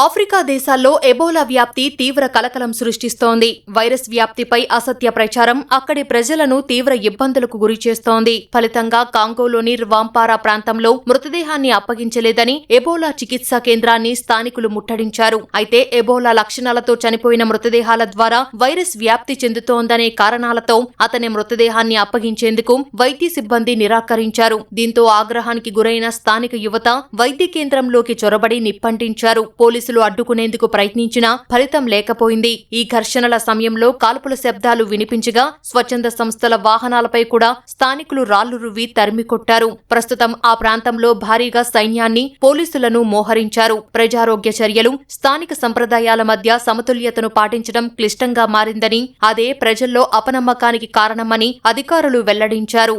Africa దేశాల్లో Ebola వ్యాప్తి తీవ్ర కలకలం సృష్టిస్తోంది. వైరస్ వ్యాప్తిపై అసత్య ప్రచారం అక్కడి ప్రజలను తీవ్ర ఇబ్బందులకు గురిచేస్తోంది. ఫలితంగా కాంగోలోని ర్వాంపారా ప్రాంతంలో మృతదేహాన్ని అప్పగించలేదని ఎబోలా చికిత్సా కేంద్రాన్ని స్థానికులు ముట్టడించారు. అయితే ఎబోలా లక్షణాలతో చనిపోయిన మృతదేహాల ద్వారా వైరస్ వ్యాప్తి చెందుతోందనే కారణాలతో అతని మృతదేహాన్ని అప్పగించేందుకు వైద్య సిబ్బంది నిరాకరించారు. దీంతో ఆగ్రహానికి గురైన స్థానిక యువత వైద్య కేంద్రంలోకి చొరబడి నిప్పంటించారు. పోలీసులు అడ్డుకునేందుకు ప్రయత్నించినా ఫలితం లేకపోయింది. ఈ ఘర్షణల సమయంలో కాల్పుల శబ్దాలు వినిపించగా స్వచ్ఛంద సంస్థల వాహనాలపై కూడా స్థానికులు రాళ్లు రువ్వి తరిమికొట్టారు. ప్రస్తుతం ఆ ప్రాంతంలో భారీగా సైన్యాన్ని, పోలీసులను మోహరించారు. ప్రజారోగ్య చర్యలు, స్థానిక సంప్రదాయాల మధ్య సమతుల్యతను పాటించడం క్లిష్టంగా మారిందని, అదే ప్రజల్లో అపనమ్మకానికి కారణమని అధికారులు వెల్లడించారు.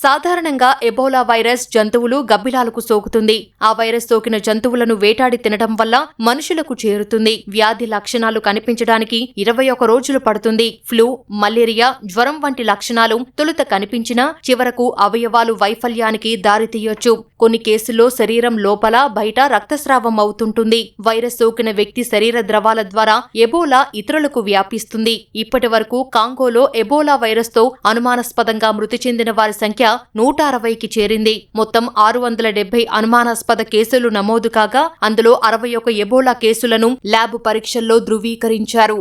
సాధారణంగా ఎబోలా వైరస్ జంతువులు, గబ్బిలాలకు సోకుతుంది. ఆ వైరస్ సోకిన జంతువులను వేటాడి తినడం వల్ల మనుషులకు చేరుతుంది. వ్యాధి లక్షణాలు కనిపించడానికి 21 రోజులు పడుతుంది. ఫ్లూ, మలేరియా, జ్వరం వంటి లక్షణాలు తొలుత కనిపించినా చివరకు అవయవాలు వైఫల్యానికి దారితీయొచ్చు. కొన్ని కేసుల్లో శరీరం లోపల, బయట రక్తస్రావం అవుతుంటుంది. వైరస్ సోకిన వ్యక్తి శరీర ద్రవాల ద్వారా ఎబోలా ఇతరులకు వ్యాపిస్తుంది. ఇప్పటి వరకు కాంగోలో ఎబోలా వైరస్తో అనుమానాస్పదంగా మృతి చెందిన వారి సంఖ్య 160కి చేరింది. మొత్తం 670 అనుమానాస్పద కేసులు నమోదు కాగా అందులో 61 ఎబోలా కేసులను ల్యాబ్ పరీక్షల్లో ధృవీకరించారు.